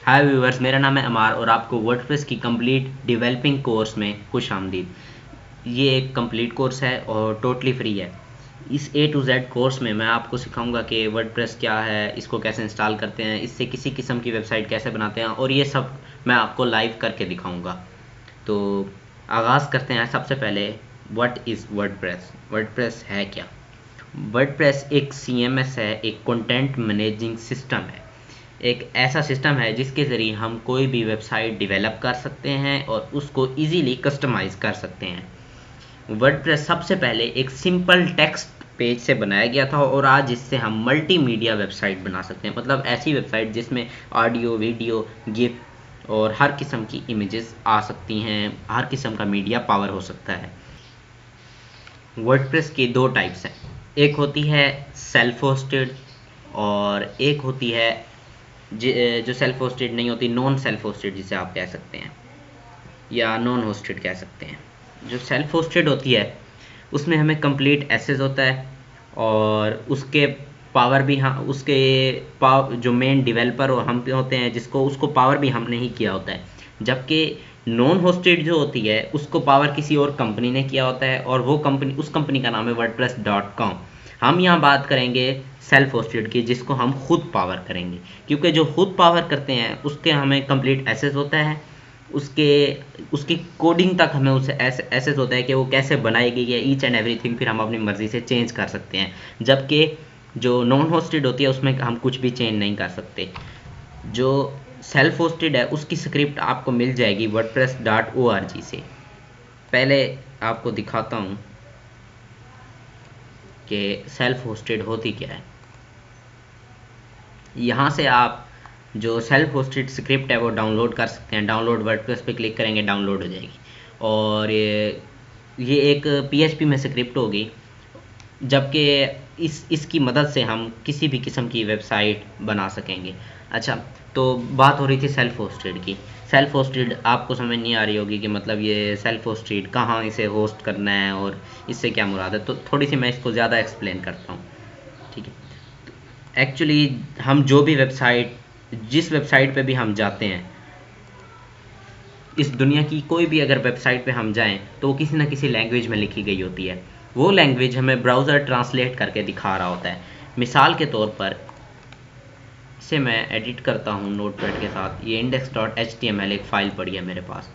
हाय viewers, मेरा नाम है अमार और आपको वर्डप्रेस की कंप्लीट डेवलपिंग कोर्स में खुश आमदीद। ये एक कंप्लीट कोर्स है और टोटली फ्री है। इस A to Z कोर्स में मैं आपको सिखाऊंगा कि वर्डप्रेस क्या है, इसको कैसे इंस्टॉल करते हैं, इससे किसी किस्म की वेबसाइट कैसे बनाते हैं, और ये सब मैं आपको लाइव करके दिखाऊंगा। तो आगाज़ करते हैं। सबसे पहले व्हाट इज़ वर्डप्रेस? वर्डप्रेस है क्या? वर्डप्रेस एक CMS है, एक कंटेंट मैनेजिंग सिस्टम है। एक ऐसा सिस्टम है जिसके ज़रिए हम कोई भी वेबसाइट डेवलप कर सकते हैं और उसको इजीली कस्टमाइज़ कर सकते हैं। वर्डप्रेस सबसे पहले एक सिंपल टेक्स्ट पेज से बनाया गया था और आज इससे हम मल्टीमीडिया वेबसाइट बना सकते हैं। मतलब ऐसी वेबसाइट जिसमें ऑडियो, वीडियो, गिफ और हर किस्म की इमेजेस आ सकती हैं, हर किस्म का मीडिया पावर हो सकता है। वर्डप्रेस की दो टाइप्स हैं, एक होती है सेल्फ होस्टेड और एक होती है जो सेल्फ होस्टेड नहीं होती, नॉन सेल्फ होस्टेड जिसे आप कह सकते हैं या नॉन होस्टेड कह सकते हैं। जो सेल्फ होस्टेड होती है उसमें हमें कंप्लीट एक्सेस होता है और उसके पावर भी हम उसके जो मेन डेवलपर और हम होते हैं जिसको उसको पावर भी हमने ही किया होता है। जबकि नॉन होस्टेड जो होती है उसको पावर किसी और कंपनी ने किया होता है और वो कंपनी, उस कंपनी का नाम है wordpress.com। हम यहाँ बात करेंगे सेल्फ होस्टेड की, जिसको हम खुद पावर करेंगे, क्योंकि जो खुद पावर करते हैं उसके हमें कंप्लीट एक्सेस होता है। उसके उसकी कोडिंग तक हमें उसे एसेस होता है कि वो कैसे बनाई गई है, ईच एंड एवरीथिंग फिर हम अपनी मर्ज़ी से चेंज कर सकते हैं। जबकि जो नॉन होस्टेड होती है उसमें हम कुछ भी चेंज नहीं कर सकते। जो सेल्फ होस्टेड है उसकी स्क्रिप्ट आपको मिल जाएगी wordpress.org से। पहले आपको दिखाता हूँ कि सेल्फ होस्टेड होती क्या है। यहाँ से आप जो सेल्फ होस्टेड स्क्रिप्ट है वो डाउनलोड कर सकते हैं। डाउनलोड वर्डप्रेस पे क्लिक करेंगे, डाउनलोड हो जाएगी। और ये एक PHP में स्क्रिप्ट होगी, जबकि इसकी मदद से हम किसी भी किस्म की वेबसाइट बना सकेंगे। अच्छा, तो बात हो रही थी सेल्फ होस्टेड की। सेल्फ होस्टेड आपको समझ नहीं आ रही होगी कि मतलब ये सेल्फ होस्टेड कहाँ इसे होस्ट करना है और इससे क्या मुराद है, तो थोड़ी सी मैं इसको ज़्यादा एक्सप्लेन करता हूँ। ठीक है, एक्चुअली हम जो भी वेबसाइट, जिस वेबसाइट पे भी हम जाते हैं, इस दुनिया की कोई भी अगर वेबसाइट पे हम जाएं तो वो किसी ना किसी लैंग्वेज में लिखी गई होती है। वो लैंग्वेज हमें ब्राउज़र ट्रांसलेट करके दिखा रहा होता है। मिसाल के तौर पर इसे मैं एडिट करता हूँ नोटपैड के साथ। ये index.html एक फ़ाइल पड़ी है मेरे पास।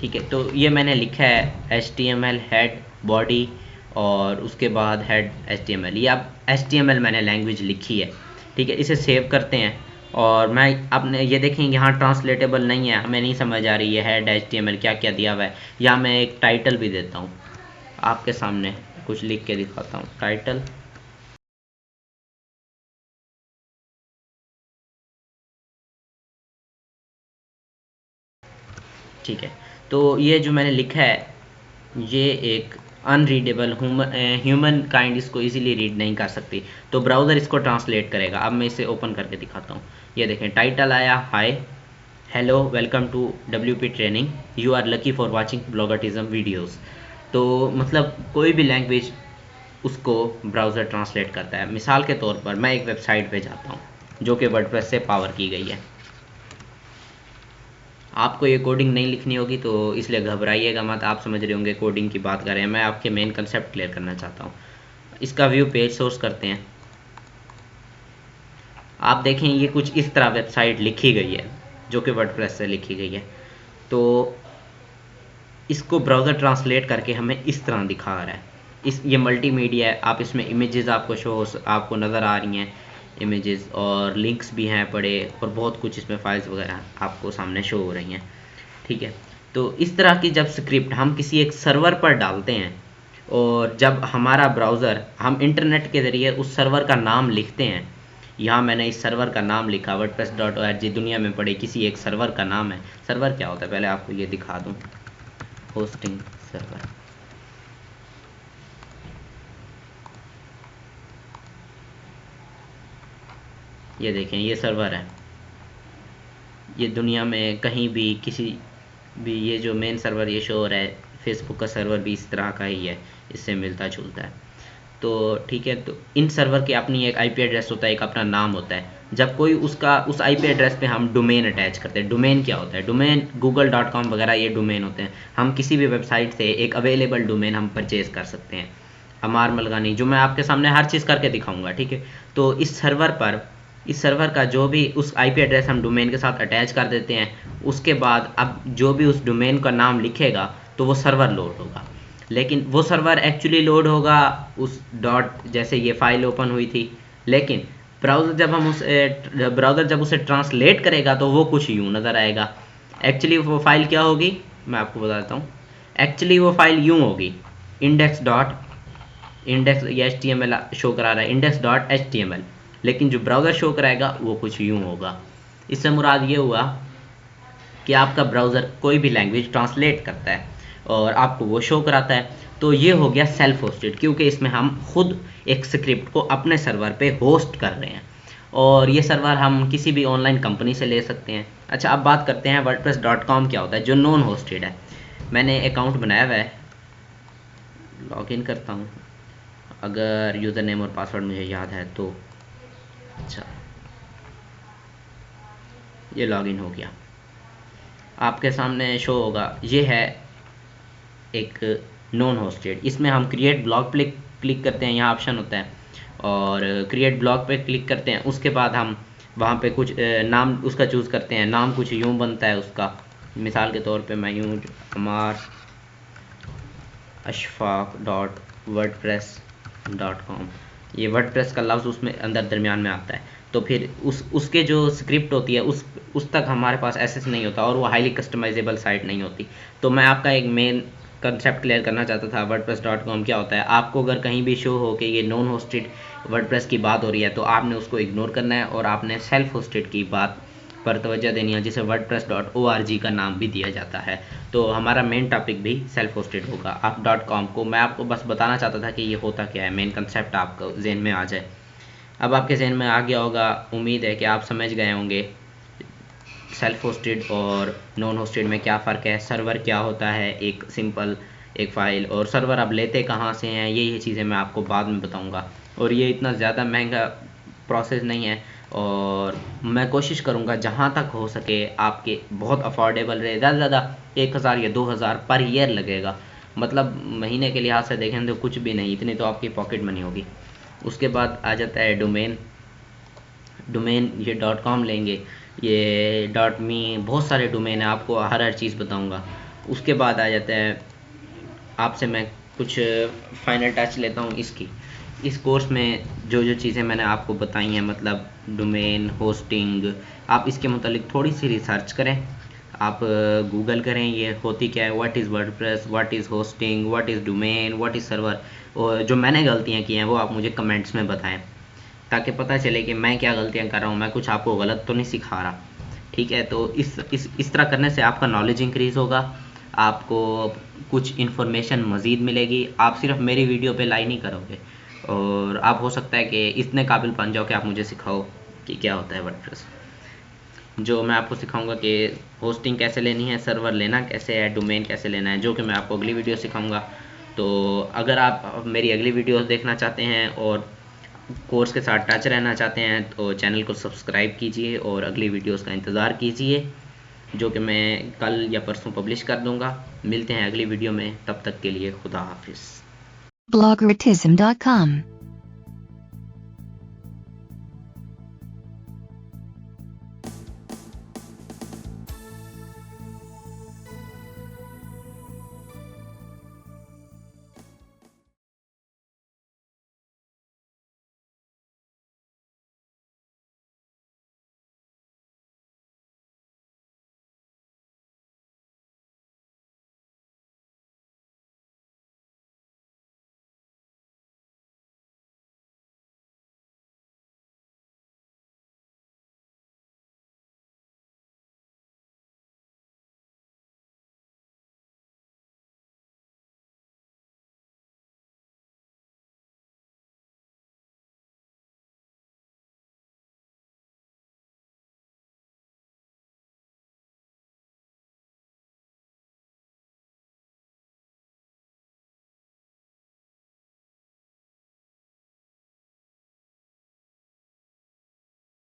ठीक है, तो ये मैंने लिखा है HTML हेड बॉडी और उसके बाद हेड HTML। ये अब HTML मैंने लैंग्वेज लिखी है। ठीक है, इसे सेव करते हैं और मैं अपने ये देखेंगे यहाँ ट्रांसलेटेबल नहीं है, हमें नहीं समझ आ रही है हेड HTML क्या क्या दिया हुआ है। यहाँ मैं एक टाइटल भी देता हूँ, आपके सामने कुछ लिख के दिखाता हूँ। टाइटल, ठीक है। तो ये जो मैंने लिखा है ये एक अनरीडेबल, ह्यूमन काइंड इसको इजीली रीड नहीं कर सकती, तो ब्राउज़र इसको ट्रांसलेट करेगा। अब मैं इसे ओपन करके दिखाता हूँ। ये देखें, टाइटल आया hi hello welcome to WP training, you are lucky for watching ब्लॉगटिज्म वीडियोस। तो मतलब कोई भी लैंग्वेज उसको ब्राउज़र ट्रांसलेट करता है। मिसाल के तौर पर मैं एक वेबसाइट पे जाता हूँ जो कि वर्डप्रेस से पावर की गई है। आपको ये कोडिंग नहीं लिखनी होगी तो इसलिए घबराइएगा मत, आप समझ रहे होंगे कोडिंग की बात कर रहे हैं। मैं आपके मेन कंसेप्ट क्लियर करना चाहता हूँ। इसका व्यू पेज सोर्स करते हैं। आप देखें ये कुछ इस तरह वेबसाइट लिखी गई है जो कि वर्डप्रेस से लिखी गई है। तो इसको ब्राउज़र ट्रांसलेट करके हमें इस तरह दिखा रहा है। ये मल्टीमीडिया है, आप इसमें इमेजेस आपको नज़र आ रही हैं, इमेजेस और लिंक्स भी हैं पड़े और बहुत कुछ इसमें फाइल्स वगैरह आपको सामने शो हो रही हैं। ठीक है, तो इस तरह की जब स्क्रिप्ट हम किसी एक सर्वर पर डालते हैं और जब हमारा ब्राउज़र, हम इंटरनेट के ज़रिए उस सर्वर का नाम लिखते हैं। यहाँ मैंने इस सर्वर का नाम लिखा wordpress.org, दुनिया में पड़े किसी एक सर्वर का नाम है। सर्वर क्या होता है पहले आपको ये दिखा दूँ, होस्टिंग सर्वर। ये देखें ये सर्वर है। ये दुनिया में कहीं भी किसी भी, ये जो मेन सर्वर ये शो हो रहा है, फेसबुक का सर्वर भी इस तरह का ही है, इससे मिलता जुलता है। तो ठीक है, तो इन सर्वर की अपनी एक आईपी एड्रेस होता है, एक अपना नाम होता है। जब कोई उसका उस आईपी एड्रेस पे हम डोमेन अटैच करते हैं, डोमेन क्या होता है, डोमेन google.com वगैरह ये डोमेन होते हैं। हम किसी भी वेबसाइट से एक अवेलेबल डोमेन हम परचेज कर सकते हैं। अमार मलगानी, जो मैं आपके सामने हर चीज़ करके दिखाऊंगा, ठीक है। तो इस सर्वर का जो भी उस आईपी एड्रेस हम डोमेन के साथ अटैच कर देते हैं, उसके बाद अब जो भी उस डोमेन का नाम लिखेगा तो वो सर्वर लोड होगा। लेकिन वो सर्वर एक्चुअली लोड होगा उस डॉट, जैसे ये फाइल ओपन हुई थी, लेकिन ब्राउज़र जब उसे ट्रांसलेट करेगा तो वो कुछ यूँ नज़र आएगा। एक्चुअली वो फाइल क्या होगी, मैं आपको बता देता हूँ। एक्चुअली वो फाइल यूँ होगी, इंडेक्स या HTML शो करा रहा है, index.html, लेकिन जो ब्राउज़र शो कराएगा वो कुछ यूँ होगा। इससे मुराद ये हुआ कि आपका ब्राउज़र कोई भी लैंग्वेज ट्रांसलेट करता है और आपको वो शो कराता है। तो ये हो गया सेल्फ होस्टेड, क्योंकि इसमें हम खुद एक स्क्रिप्ट को अपने सर्वर पे होस्ट कर रहे हैं, और ये सर्वर हम किसी भी ऑनलाइन कंपनी से ले सकते हैं। अच्छा, अब बात करते हैं wordpress.com क्या होता है, जो नॉन होस्टेड है। मैंने अकाउंट बनाया हुआ है, लॉगिन करता हूँ, अगर यूज़र नेम और पासवर्ड मुझे याद है तो। अच्छा, ये लॉगिन हो गया, आपके सामने शो होगा। ये है एक नॉन होस्टेड। इसमें हम क्रिएट ब्लॉग पे क्लिक करते हैं, यहाँ ऑप्शन होता है, और क्रिएट ब्लॉग पे क्लिक करते हैं। उसके बाद हम वहाँ पे कुछ नाम उसका चूज़ करते हैं। नाम कुछ यूँ बनता है उसका, मिसाल के तौर पे मैं यूँ अमार ashfaq.wordpress.com, ये वर्डप्रेस का लफ्ज़ उसमें अंदर दरमियान में आता है। तो फिर उसके जो स्क्रिप्ट होती है उस तक हमारे पास एक्सेस नहीं होता, और वो हाईली कस्टमाइजेबल साइट नहीं होती। तो मैं आपका एक मेन कंसेप्ट क्लियर करना चाहता था, wordpress.com क्या होता है। आपको अगर कहीं भी शो हो कि ये नॉन होस्टेड वर्डप्रेस की बात हो रही है, तो आपने उसको इग्नोर करना है और आपने सेल्फ होस्टेड की बात पर तवज्जो देनी है, जिसे wordpress.org का नाम भी दिया जाता है। तो हमारा मेन टॉपिक भी सेल्फ होस्टेड होगा। आप .com को मैं आपको बस बताना चाहता था कि ये होता क्या है, मेन कंसेप्ट आपको जहन में आ जाए। अब आपके जहन में आ गया होगा, उम्मीद है कि आप समझ गए होंगे सेल्फ होस्टेड और नॉन होस्टेड में क्या फ़र्क है, सर्वर क्या होता है, एक सिंपल एक फ़ाइल, और सर्वर अब लेते कहाँ से हैं, ये चीज़ें मैं आपको बाद में बताऊंगा। और ये इतना ज़्यादा महंगा प्रोसेस नहीं है, और मैं कोशिश करूँगा जहाँ तक हो सके आपके बहुत अफोर्डेबल रहे। ज़्यादा से ज़्यादा 1000 या 2000 पर ईयर लगेगा, मतलब महीने के लिहाज से देखें तो कुछ भी नहीं, इतनी तो आपकी पॉकेट मनी होगी। उसके बाद आ जाता है डोमेन। ये .com लेंगे, ये .me, बहुत सारे डोमेन है, आपको हर चीज़ बताऊंगा। उसके बाद आ जाता है, आपसे मैं कुछ फाइनल टच लेता हूँ इसकी। इस कोर्स में जो चीज़ें मैंने आपको बताई हैं, मतलब डोमेन, होस्टिंग, आप इसके मुतालिक थोड़ी सी रिसर्च करें। आप गूगल करें ये होती क्या है, what is WordPress, what is hosting, what is domain, what is server. और जो मैंने गलतियाँ की हैं वो आप मुझे कमेंट्स में बताएं, ताकि पता चले कि मैं क्या गलतियाँ कर रहा हूँ, मैं कुछ आपको गलत तो नहीं सिखा रहा। ठीक है, तो इस तरह करने से आपका नॉलेज इंक्रीज़ होगा, आपको कुछ इन्फॉर्मेशन मज़ीद मिलेगी। आप सिर्फ मेरी वीडियो पे लाइक नहीं करोगे, और आप हो सकता है कि इतने काबिल बन जाओ कि आप मुझे सिखाओ कि क्या होता है वर्डप्रेस। जो मैं आपको सिखाऊंगा कि होस्टिंग कैसे लेनी है, सर्वर लेना कैसे है, डोमेन कैसे लेना है, जो कि मैं आपको अगली वीडियो सिखाऊंगा। तो अगर आप मेरी अगली वीडियोस देखना चाहते हैं और कोर्स के साथ टच रहना चाहते हैं, तो चैनल को सब्सक्राइब कीजिए और अगली वीडियोस का इंतज़ार कीजिए, जो कि मैं कल या परसों पब्लिश कर दूंगा। मिलते हैं अगली वीडियो में, तब तक के लिए खुदा हाफिज़। Bloggertism.com